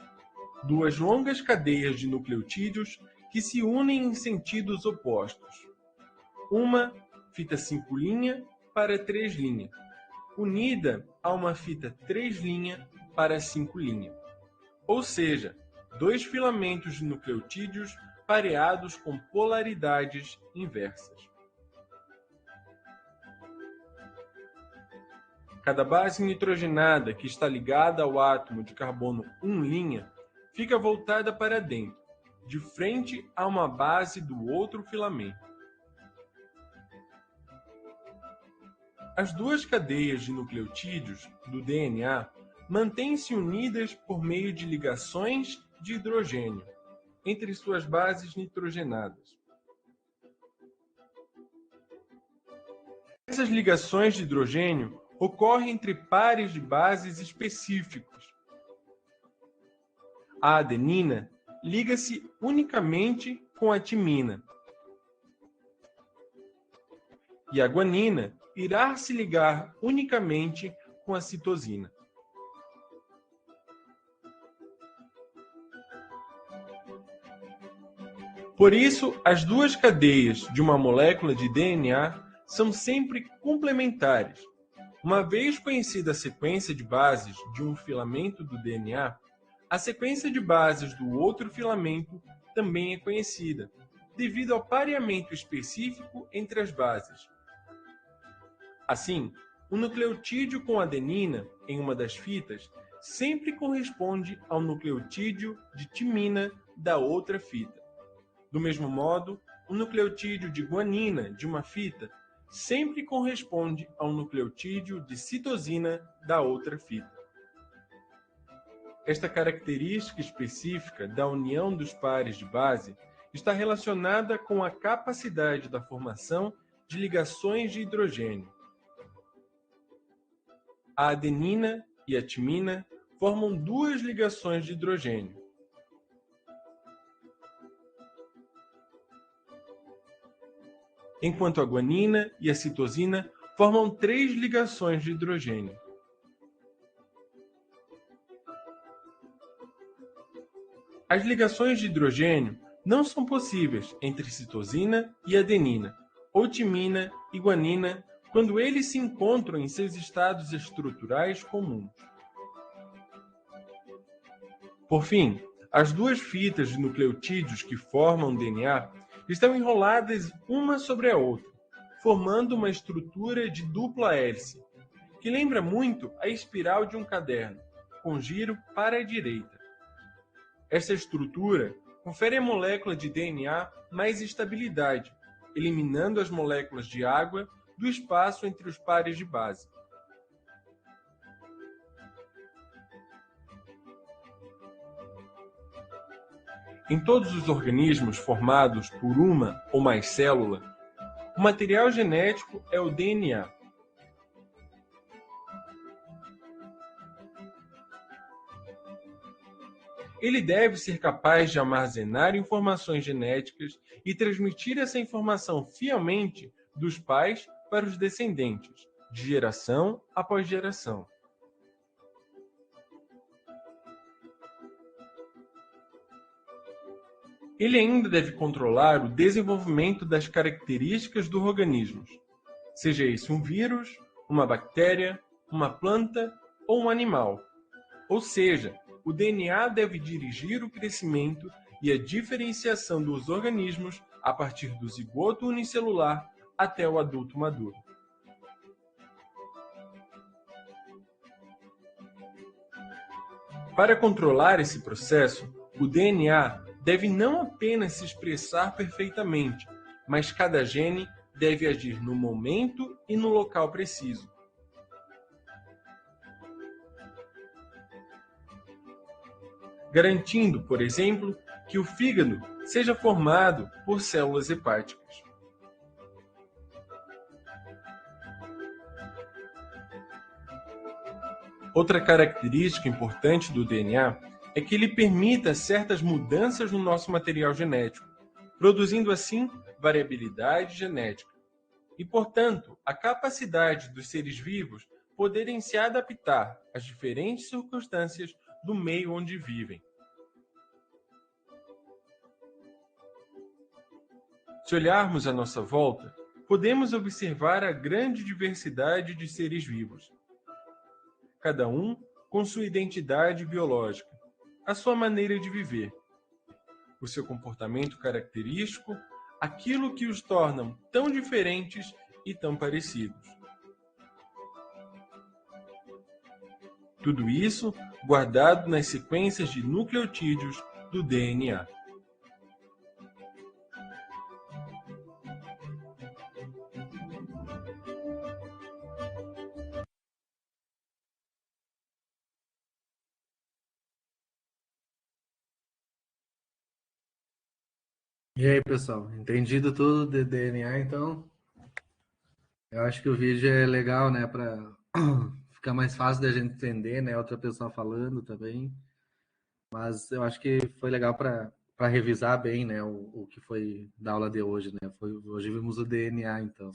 2 longas cadeias de nucleotídeos que se unem em sentidos opostos. Uma fita 5' para 3', unida a uma fita 3' para 5', ou seja, 2 filamentos de nucleotídeos pareados com polaridades inversas. Cada base nitrogenada que está ligada ao átomo de carbono 1' fica voltada para dentro, de frente a uma base do outro filamento. As 2 cadeias de nucleotídeos do DNA mantêm-se unidas por meio de ligações de hidrogênio entre suas bases nitrogenadas. Essas ligações de hidrogênio ocorrem entre pares de bases específicos. A adenina liga-se unicamente com a timina. E a guanina irá se ligar unicamente com a citosina. Por isso, as 2 cadeias de uma molécula de DNA são sempre complementares. Uma vez conhecida a sequência de bases de um filamento do DNA, a sequência de bases do outro filamento também é conhecida, devido ao pareamento específico entre as bases. Assim, o nucleotídeo com adenina em uma das fitas sempre corresponde ao nucleotídeo de timina da outra fita. Do mesmo modo, o nucleotídeo de guanina de uma fita sempre corresponde ao nucleotídeo de citosina da outra fita. Esta característica específica da união dos pares de base está relacionada com a capacidade da formação de ligações de hidrogênio. A adenina e a timina formam 2 ligações de hidrogênio. Enquanto a guanina e a citosina formam 3 ligações de hidrogênio. As ligações de hidrogênio não são possíveis entre citosina e adenina, ou timina e guanina, quando eles se encontram em seus estados estruturais comuns. Por fim, as 2 fitas de nucleotídeos que formam o DNA estão enroladas uma sobre a outra, formando uma estrutura de dupla hélice, que lembra muito a espiral de um caderno, com giro para a direita. Essa estrutura confere à molécula de DNA mais estabilidade, eliminando as moléculas de água do espaço entre os pares de base. Em todos os organismos formados por uma ou mais células, o material genético é o DNA. Ele deve ser capaz de armazenar informações genéticas e transmitir essa informação fielmente dos pais para os descendentes, de geração após geração. Ele ainda deve controlar o desenvolvimento das características dos organismos, seja esse um vírus, uma bactéria, uma planta ou um animal. Ou seja, o DNA deve dirigir o crescimento e a diferenciação dos organismos a partir do zigoto unicelular até o adulto maduro. Para controlar esse processo, o DNA deve não apenas se expressar perfeitamente, mas cada gene deve agir no momento e no local preciso. Garantindo, por exemplo, que o fígado seja formado por células hepáticas. Outra característica importante do DNA é que ele permita certas mudanças no nosso material genético, produzindo assim variabilidade genética e, portanto, a capacidade dos seres vivos poderem se adaptar às diferentes circunstâncias do meio onde vivem. Se olharmos à nossa volta, podemos observar a grande diversidade de seres vivos, cada um com sua identidade biológica, a sua maneira de viver, o seu comportamento característico, aquilo que os torna tão diferentes e tão parecidos. Tudo isso guardado nas sequências de nucleotídeos do DNA. E aí, pessoal, entendido tudo de DNA, então eu acho que o vídeo é legal, né, para ficar mais fácil da gente entender, né, outra pessoa falando também, mas eu acho que foi legal para revisar bem, né, o que foi da aula de hoje, né, hoje vimos o DNA, então.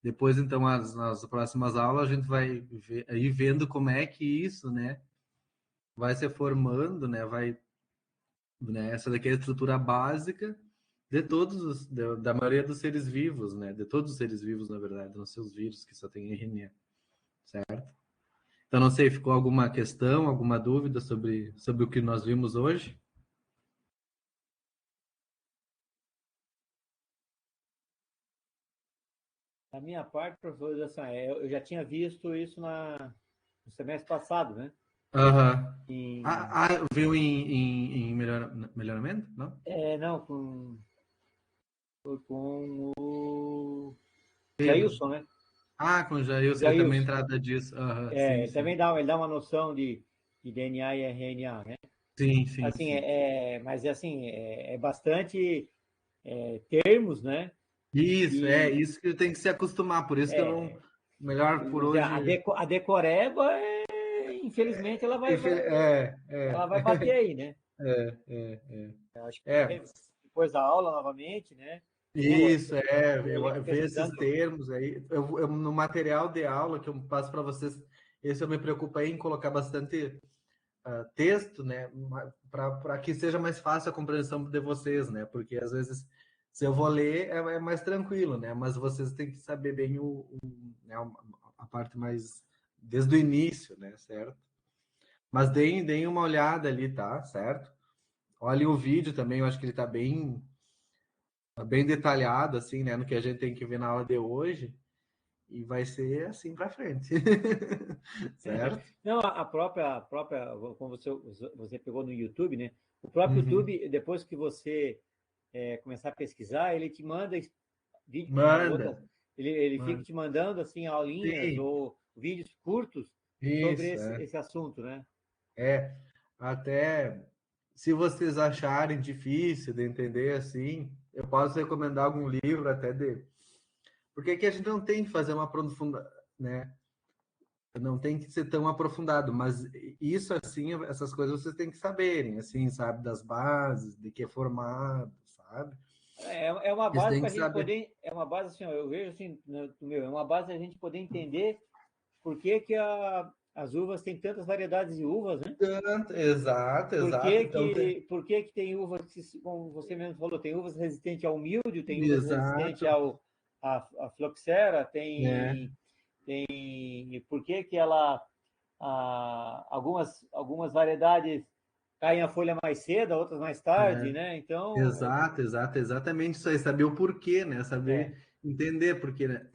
Depois, então, nas próximas aulas, a gente vai ir vendo como é que isso, né, vai se formando, né, essa daqui é a estrutura básica de da maioria dos seres vivos, né? De todos os seres vivos, na verdade, não sei os vírus que só tem RNA, certo? Então, não sei, ficou alguma questão, alguma dúvida sobre o que nós vimos hoje? Da minha parte, professor, assim, eu já tinha visto isso no semestre passado, né? Aham. E... viu em melhoramento? Não? Não, foi com o Jailson, né? Com o Jailson, eu também trata disso. Ele também ele dá uma noção de DNA e RNA, né? Sim. Assim, mas assim, é bastante termos, né? Isso, isso que tem que se acostumar, por isso que eu não... Melhor por hoje... A decoreba, infelizmente, ela vai bater aí, né? Acho que depois da aula, novamente, né? Isso, eu ver esses termos aí. No material de aula que eu passo para vocês, esse eu me preocupo aí em colocar bastante texto, né? Para que seja mais fácil a compreensão de vocês, né? Porque às vezes, se eu vou ler, é mais tranquilo, né? Mas vocês têm que saber bem né, a parte mais desde o início, né? Certo? Mas deem uma olhada ali, tá? Certo? Olhem o vídeo também, eu acho que ele está bem detalhado, assim, né? No que a gente tem que ver na aula de hoje. E vai ser assim para frente. Certo? Não, a própria, como você pegou no YouTube, né? O próprio YouTube, depois que você começar a pesquisar, ele te manda vídeo. Ele fica te mandando, assim, aulinhas ou vídeos curtos sobre esse assunto, né? Até se vocês acharem difícil de entender, assim, eu posso recomendar algum livro até porque aqui a gente não tem que fazer uma aprofundada, né? Não tem que ser tão aprofundado, mas isso, assim, essas coisas vocês têm que saberem, assim, sabe? Das bases, de que é formado, sabe? É uma base para a gente poder... É uma base, assim, eu vejo, assim, é uma base a gente poder entender por que as uvas têm tantas variedades de uvas, né? Exato. Por que tem uvas, como você mesmo falou, tem uvas resistentes ao mildio, tem uvas resistentes a Phylloxera, tem por que que ela algumas variedades caem a folha mais cedo, outras mais tarde, né? Então Exatamente isso aí, saber o porquê, né? Saber entender porquê, né?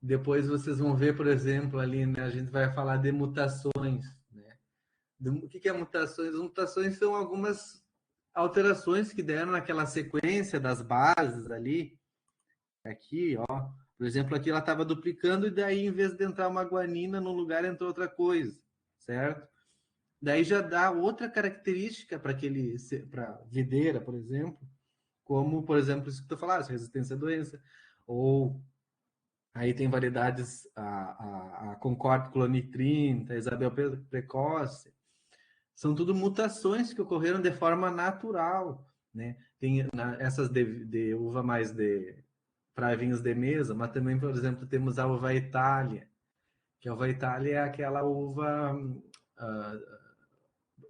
Depois vocês vão ver, por exemplo, ali, né? A gente vai falar de mutações, né? O que é mutações? As mutações são algumas alterações que deram naquela sequência das bases ali. Aqui, ó. Por exemplo, aqui ela estava duplicando e daí, em vez de entrar uma guanina, no lugar entrou outra coisa, certo? Daí já dá outra característica para videira, por exemplo, como, por exemplo, isso que tu falaste, resistência à doença, ou aí tem variedades, a Concorde Clonitrin, a Isabel Precoce, são tudo mutações que ocorreram de forma natural, né? Tem essas de uva mais para vinhos de mesa, mas também, por exemplo, temos a uva Itália, que a uva Itália é aquela uva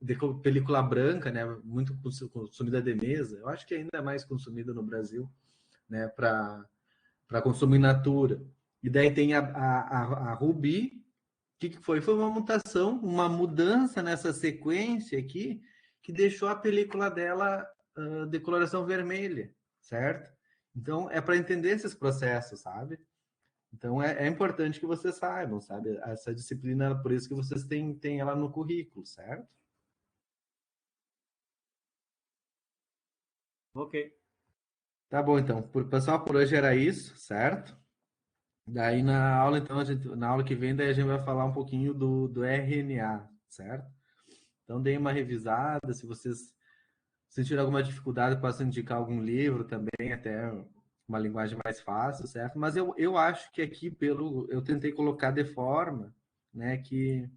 de película branca, né? Muito consumida de mesa. Eu acho que ainda é mais consumida no Brasil, né? Para consumir natura. E daí tem a Rubi. O que foi? Foi uma mutação, uma mudança nessa sequência aqui, que deixou a película dela de coloração vermelha, certo? Então, é para entender esses processos, sabe? Então, é importante que vocês saibam, sabe? Essa disciplina, por isso que vocês têm ela no currículo, certo? Ok. Tá bom, então. Pessoal, por hoje era isso, certo? Daí na aula, então, na aula que vem, daí a gente vai falar um pouquinho do RNA, certo? Então, deem uma revisada. Se vocês sentirem alguma dificuldade, posso indicar algum livro também, até uma linguagem mais fácil, certo? Mas eu acho que aqui, eu tentei colocar de forma, né, que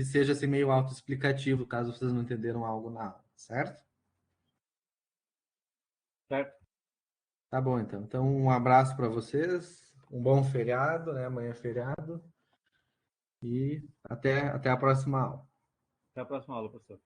seja assim, meio autoexplicativo, caso vocês não entenderam algo na aula, certo? Certo. Tá bom, então. Então, um abraço para vocês, um bom feriado, né? Amanhã é feriado. E até a próxima aula. Até a próxima aula, professor.